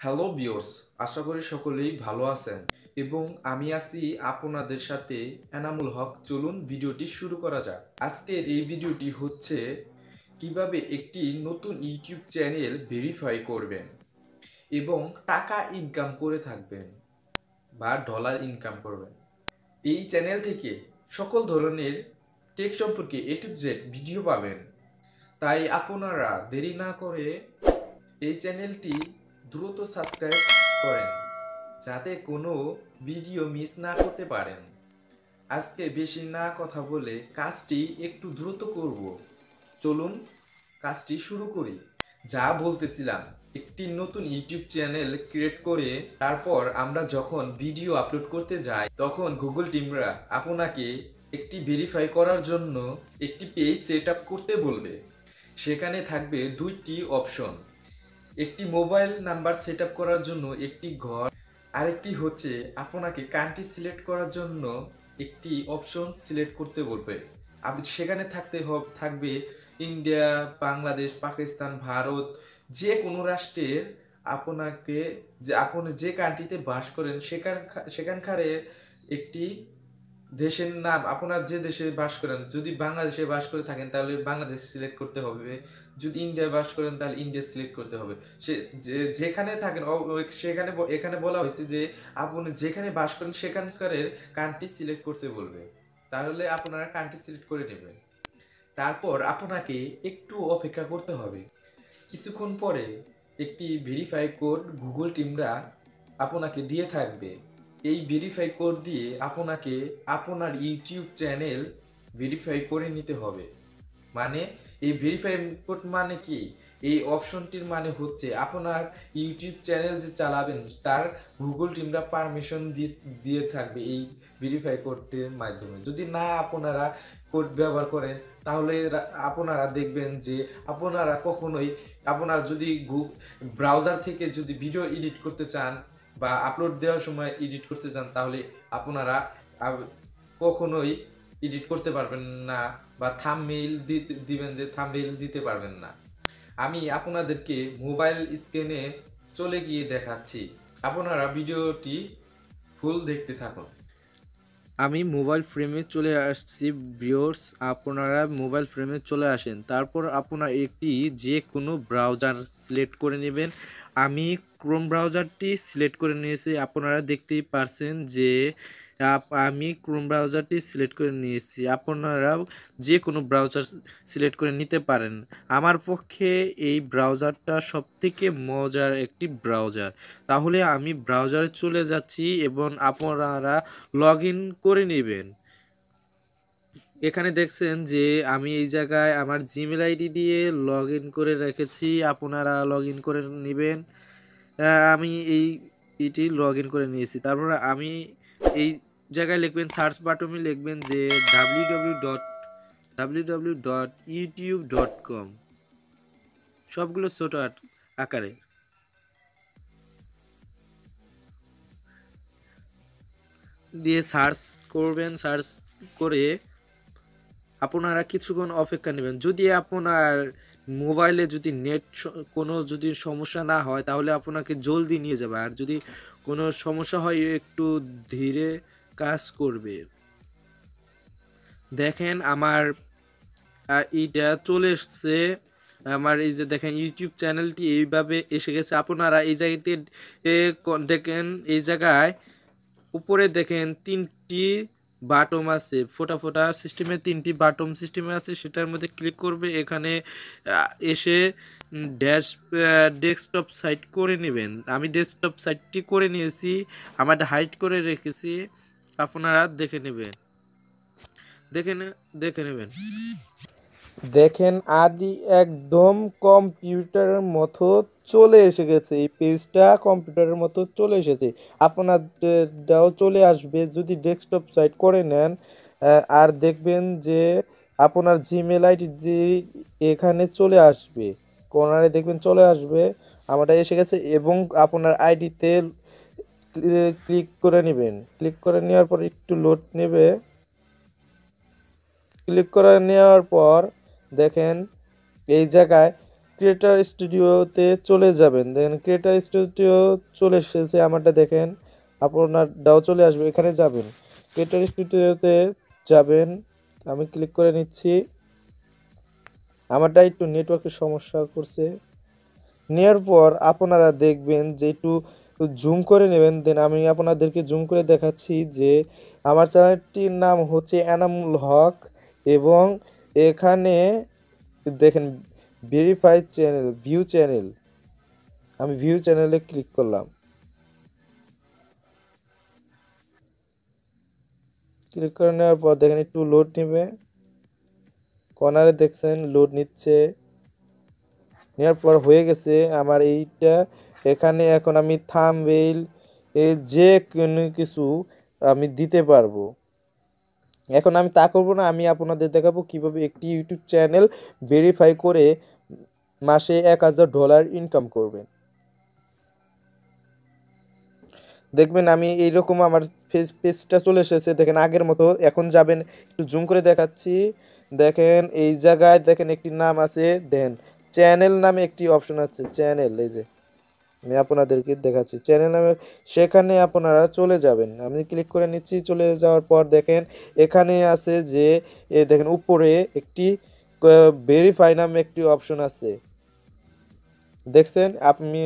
Hello viewers, আশা করি সকলেই ভালো আছেন এবং আমি আছি আপনাদের সাথে এনামুল হক। চলুন ভিডিওটি শুরু করা যাক। আজকের এই ভিডিওটি হচ্ছে কিভাবে একটি নতুন ইউটিউব চ্যানেল ভেরিফাই করবেন এবং টাকা ইনকাম করে থাকবেন বা ডলার ইনকাম করবেন। এই চ্যানেল থেকে সকল ধরনের টেক সম্পর্কে এ টু জেড ভিডিও পাবেন। তাই আপনারা দেরি না করে এই চ্যানেলটি দ্রুত সাবস্ক্রাইব করেন যাতে কোনো ভিডিও মিস না করতে পারেন। আজকে বেশি না কথা বলে কাজটি একটু দ্রুত করব। চলুন কাজটি শুরু করি। যা বলতেছিলাম, একটি নতুন ইউটিউব চ্যানেল ক্রিয়েট করে তারপর আমরা যখন ভিডিও আপলোড করতে যাই তখন গুগল টিমরা আপনাকে একটি ভেরিফাই করার জন্য একটি পেজ সেট আপ করতে বলবে। সেখানে থাকবে দুইটি অপশন, একটি মোবাইল নাম্বার সেট আপ করার জন্য একটি ঘর, আরেকটি হচ্ছে আপনাকে কান্ট্রি সিলেক্ট করার জন্য একটি অপশন সিলেক্ট করতে বলবে। আপনি সেখানে থাকবে ইন্ডিয়া, বাংলাদেশ, পাকিস্তান, ভারত, যে কোনো রাষ্ট্রের আপনাকে আপনি যে কান্ট্রিতে বাস করেন সেখানকার একটি দেশের নাম, আপনার যে দেশে বাস করেন, যদি বাংলাদেশে বাস করে থাকেন তাহলে বাংলাদেশ সিলেক্ট করতে হবে, যদি ইন্ডিয়ায় বাস করেন তাহলে ইন্ডিয়া সিলেক্ট করতে হবে। সে যেখানে থাকেন সেখানে এখানে বলা হয়েছে যে আপনি যেখানে বাস করেন সেখানকার কান্ট্রি সিলেক্ট করতে বলবে, তাহলে আপনারা কান্ট্রি সিলেক্ট করে নেবেন। তারপর আপনাকে একটু অপেক্ষা করতে হবে। কিছুক্ষণ পরে একটি ভেরিফাই কোড গুগল টিমরা আপনাকে দিয়ে থাকবে। এই ভেরিফাই কোড দিয়ে আপনাকে আপনার ইউটিউব চ্যানেল ভেরিফাই করে নিতে হবে। মানে এই ভেরিফাই কোড মানে কি? এই অপশনটির মানে হচ্ছে আপনার ইউটিউব চ্যানেল যে চালাবেন তার গুগল টিমরা পারমিশন দিয়ে থাকবে এই ভেরিফাই কোডটির মাধ্যমে। যদি না আপনারা কোড ব্যবহার করেন তাহলে আপনারা দেখবেন যে আপনারা কখনোই, আপনারা যদি ব্রাউজার থেকে যদি ভিডিও এডিট করতে চান বা আপলোড দেওয়ার সময় এডিট করতে চান তাহলে আপনারা কখনোই এডিট করতে পারবেন না বা থাম্বনেইল দিবেন যে থাম্বনেইল দিতে পারবেন না। আমি আপনাদেরকে মোবাইল স্ক্রিনে চলে গিয়ে দেখাচ্ছি, আপনারা ভিডিওটি ফুল দেখতে থাকুন। আমি মোবাইল ফ্রেমে চলে আসছি ভিউয়ার্স, আপনারা মোবাইল ফ্রেমে চলে আসেন। তারপর আপনারা একটি যে কোনো ব্রাউজার সিলেক্ট করে নেবেন। আমি ক্রোম ব্রাউজারটি সিলেক্ট করে নিয়েছি, আপনারা দেখতেই পারছেন যে আমি ক্রোম ব্রাউজারটি সিলেক্ট করে নিয়েছি। আপনারাও যে কোনো ব্রাউজার সিলেক্ট করে নিতে পারেন। আমার পক্ষে এই ব্রাউজারটা সবথেকে মজার একটি ব্রাউজার। তাহলে আমি ব্রাউজারে চলে যাচ্ছি এবং আপনারা লগ ইন করে নেবেন। এখানে দেখছেন যে আমি এই জায়গায় আমার জিমেল আইডি দিয়ে লগ ইন করে রেখেছি, আপনারা লগ ইন করে নেবেন। আমি এইটি লগ ইন করে নিয়েছি। তারপর আমি এই জায়গায় লিখবেন, সার্চ বাটনে লিখবেন যে www.youtube.com, সবগুলো ছোট আকারে দিয়ে সার্চ করবেন। সার্চ করে আপনারা কিছুক্ষণ অপেক্ষা নেবেন। যদি আপনার মোবাইলে যদি নেট কোনো যদি সমস্যা না হয় তাহলে আপনাকে জলদি নিয়ে যাবে, আর যদি কোনো সমস্যা হয় একটু ধীরে কাজ করবে। দেখেন আমার এইটা চলে এসছে, আমার এই যে দেখেন ইউটিউব চ্যানেলটি এইভাবে এসে গেছে। আপনারা এই জায়গাতে দেখেন, এই জায়গায় উপরে দেখেন তিনটি বাটন আছে, ফোটা ফোটা সিস্টেমে তিনটি বাটন সিস্টেমে আছে, সেটার মধ্যে ক্লিক করবে। এখানে এসে ডেস্কটপ সাইট করে নেবেন। আমি ডেস্কটপ সাইটটি করে নিয়েছি, আমার হাইড করে রেখেছি, আপনারা দেখে নেবেন। দেখে নেবেন। দেখেন আদি একদম কম্পিউটারের মতো চলে এসে গেছে, এই পেজটা কম্পিউটারের মতো চলে এসেছে। আপনাদেরটাও চলে আসবে যদি ডেস্কটপ সাইট করে নেন। আর দেখবেন যে আপনার জিমেল আইডি যে এখানে চলে আসবে, কর্নারে দেখবেন চলে আসবে, আমারটা এসে গেছে। এবং আপনার আইডিতে ক্লিক করে নেবেন। ক্লিক করে নেওয়ার পর একটু লোড নেবে। ক্লিক করে নেওয়ার পর দেখেন এই জায়গায় ক্রিয়েটর স্টুডিওতে চলে যাবেন। দেখেন ক্রিয়েটর স্টুডিও চলে এসেছে আমারটা, দেখেন আপনারটাও চলে আসবে। এখানে যাবেন, ক্রিয়েটর স্টুডিওতে যাবেন, আমি ক্লিক করে নিচ্ছি। আমারটা একটু নেটওয়ার্কের সমস্যা করছে। নেওয়ার পর আপনারা দেখবেন যে একটু জুম করে নেবেন। দেন আমি আপনাদেরকে জুম করে দেখাচ্ছি যে আমার চ্যানেলটির নাম হচ্ছে এনামুল হক, এবং এখানে দেখেন ভেরিফাইড চ্যানেল, ভিউ চ্যানেল। আমি ভিউ চ্যানেলে ক্লিক করলাম। ক্লিক করে নেওয়ার পর দেখেন একটু লোড নেবে, কর্নারে দেখছেন লোড নিচ্ছে। নেওয়ার পর হয়ে গেছে আমার এইটা। এখানে এখন আমি থাম্বনেইল যে কোনো কিছু আমি দিতে পারবো। এখন আমি তা করবো না, আমি আপনাদের দেখাবো কিভাবে একটি ইউটিউব চ্যানেল ভেরিফাই করে মাসে $1000 ইনকাম করবেন। দেখবেন আমি এইরকম আমার পেজটা চলে এসেছে, দেখেন আগের মতো। এখন যাবেন, একটু জুম করে দেখাচ্ছি। দেখেন এই জায়গায় দেখেন একটি নাম আছে, দেন চ্যানেল নামে একটি অপশন আছে, চ্যানেল। এই যে আমি আপনাদেরকে দেখাচ্ছি চ্যানেল নামে, সেখানে আপনারা চলে যাবেন। আমি ক্লিক করে নিচ্ছি। চলে যাওয়ার পর দেখেন এখানে আছে যে দেখেন উপরে একটি ভেরিফাই নামে একটি অপশন আছে, দেখছেন। আমি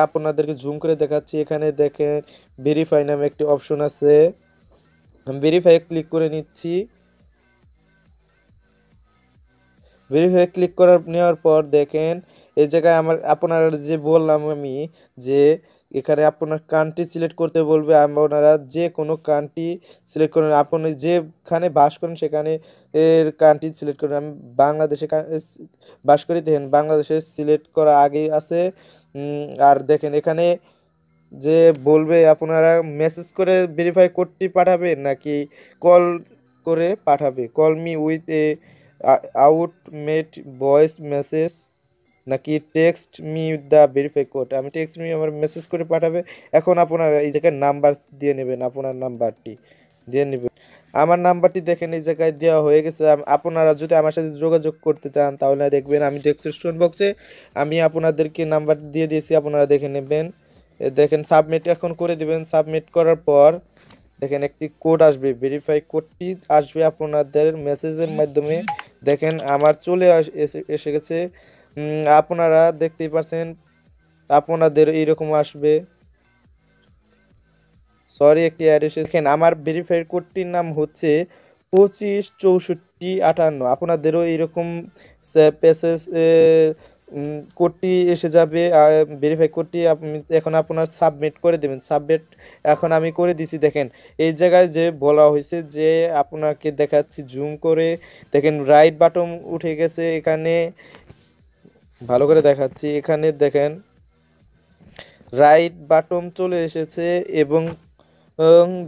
আপনাদেরকে জুম করে দেখাচ্ছি। এখানে দেখেন ভেরিফাই নামে একটি অপশন আছে, আমি ভেরিফাই ক্লিক করে নিচ্ছি। ভেরিফাই ক্লিক করার নেওয়ার পর দেখেন এই জায়গায় আমার আপনারা যে বললাম আমি যে এখানে আপনার কান্ট্রি সিলেক্ট করতে বলবে। আপনারা যে কোনো কান্ট্রি সিলেক্ট করেন, আপনি যেখানে বাস করেন সেখানে এর কান্ট্রি সিলেক্ট করেন। আমি বাংলাদেশে বাস করি, দেখেন বাংলাদেশে সিলেক্ট করা আগেই আছে। আর দেখেন এখানে যে বলবে আপনারা মেসেজ করে ভেরিফাই কোডটি পাঠাবেন নাকি কল করে পাঠাবে, call me with a automated voice message, নাকি text me the verify code. আমি টেক্সট মি আমার মেসেজ করে পাঠাবে। এখন আপনারা এই জায়গায় নাম্বার দিয়ে নেবেন, আপনার নাম্বারটি দিয়ে নেবেন। আমার নাম্বারটি দেখেন এই জায়গায় দেওয়া হয়ে গেছে। আপনারা যদি আমার সাথে যোগাযোগ করতে চান তাহলে দেখবেন আমি ডেসক্রিপশন বক্সে আমি আপনাদেরকে নাম্বার দিয়ে দিয়েছি, আপনারা দেখে নেবেন। দেখেন সাবমিট এখন করে দিবেন। সাবমিট করার পর দেখেন একটি কোড আসবে, ভেরিফাই কোডটি আসবে আপনাদের মেসেজের মাধ্যমে। দেখেন আমার চলে এসে গেছে। আপনারা দেখতেই পাচ্ছেন আপনাদের এইরকম আসবে। সরি একটি অ্যাড এসে, দেখেন আমার ভেরিফাই কোডটির নাম হচ্ছে 256458। আপনাদেরও এইরকম পেসেস কোডটি এসে যাবে, ভেরিফাই কোডটি আপনি এখন আপনার সাবমিট করে দেবেন। সাবমিট এখন আমি করে দিছি। দেখেন এই জায়গায় যে বলা হয়েছে যে আপনাকে দেখাচ্ছি জুম করে, দেখেন রাইট বাটন উঠে গেছে। এখানে ভালো করে দেখাচ্ছি, এখানে দেখেন রাইট বাটন চলে এসেছে, এবং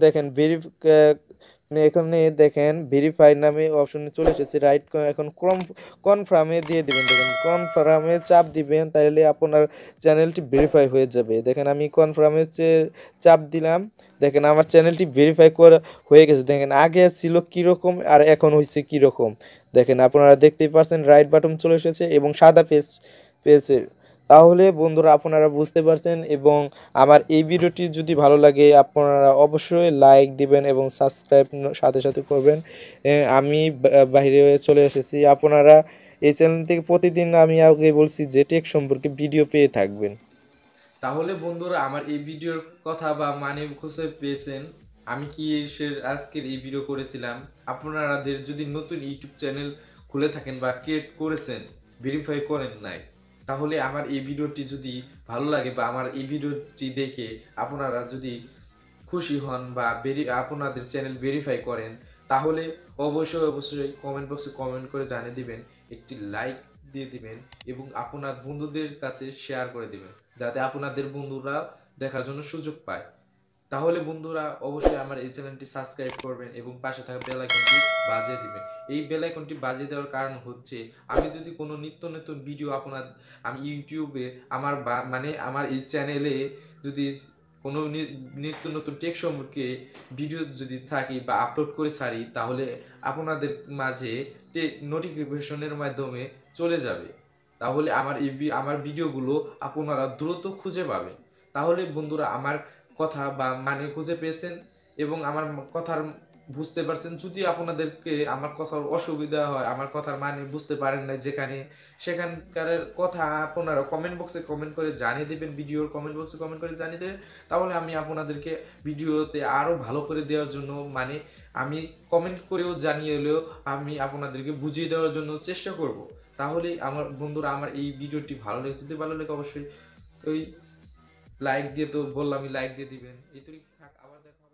দেখেন এখানে দেখেন ভেরিফাই নামে অপশনে চলে এসেছে রাইট। এখন কনফার্মে দিয়ে দিবেন, দেখেন কনফার্মে চাপ দিবেন, তাহলে আপনার চ্যানেলটি ভেরিফাই হয়ে যাবে। দেখেন আমি কনফার্মে চাপ দিলাম, দেখেন আমার চ্যানেলটি ভেরিফাই করা হয়ে গেছে। দেখেন আগে ছিল কীরকম আর এখন হয়েছে কীরকম, দেখেন আপনারা দেখতেই পাচ্ছেন রাইট বাটন চলে এসেছে এবং সাদা পেয়েছে। তাহলে বন্ধুরা আপনারা বুঝতে পারছেন, এবং আমার এই ভিডিওটি যদি ভালো লাগে আপনারা অবশ্যই লাইক দিবেন এবং সাবস্ক্রাইব সাথে সাথে করবেন। আমি বাইরে চলে এসেছি, আপনারা এই চ্যানেল থেকে প্রতিদিন আমি আগে বলছি যে টেক সম্পর্কে ভিডিও পেয়ে থাকবেন। তাহলে বন্ধুরা আমার এই ভিডিওর কথা বা মানে খুঁজে পেয়েছেন আমি কি আজকের এই ভিডিও করেছিলাম। আপনাদের যদি নতুন ইউটিউব চ্যানেল খুলে থাকেন বা ক্রিয়েট করেছেন, ভেরিফাই করেন নাই, তাহলে আমার এই ভিডিওটি যদি ভালো লাগে বা আমার এই ভিডিওটি দেখে আপনারা যদি খুশি হন বা আপনাদের চ্যানেল ভেরিফাই করেন, তাহলে অবশ্যই কমেন্ট বক্সে কমেন্ট করে জানিয়ে দিবেন, একটি লাইক দিয়ে দিবেন এবং আপনার বন্ধুদের কাছে শেয়ার করে দিবেন, যাতে আপনাদের বন্ধুরা দেখার জন্য সুযোগ পায়। তাহলে বন্ধুরা অবশ্যই আমার এই চ্যানেলটি সাবস্ক্রাইব করবেন এবং পাশে থাকা বেল আইকনটি বাজিয়ে দিবেন। এই বেল আইকনটি বাজিয়ে দেওয়ার কারণ হচ্ছে আমি যদি কোনো নিত্য নতুন ভিডিও আমি ইউটিউবে মানে আমার এই চ্যানেলে যদি কোনো নিত্য নতুন টেক সম্পর্কে ভিডিও যদি থাকি বা আপলোড করে ছাড়ি, তাহলে আপনাদের মাঝে নোটিফিকেশনের মাধ্যমে চলে যাবে। তাহলে আমার ভিডিওগুলো আপনারা দ্রুত খুঁজে পাবেন। তাহলে বন্ধুরা আমার কথা বা মানে খুঁজে পেয়েছেন এবং আমার কথার বুঝতে পারছেন। যদি আপনাদেরকে আমার কথার অসুবিধা হয়, আমার কথার মানে বুঝতে পারেন না যেখানে, সেখানকার কথা আপনারা কমেন্ট বক্সে কমেন্ট করে জানিয়ে দেবেন, ভিডিওর কমেন্ট বক্সে কমেন্ট করে জানিয়ে দেবেন। তাহলে আমি আপনাদেরকে ভিডিওতে আরও ভালো করে দেওয়ার জন্য, মানে আমি কমেন্ট করেও জানিয়ে হলেও আমি আপনাদেরকে বুঝিয়ে দেওয়ার জন্য চেষ্টা করব। তাহলে আমার বন্ধুরা আমার এই ভিডিওটি ভালো লেগেছে, যদি ভালো লাগে অবশ্যই ওই লাইক দিয়ে, তো বললামই লাইক দিয়ে দিবেন। এই তো, আবার দেখা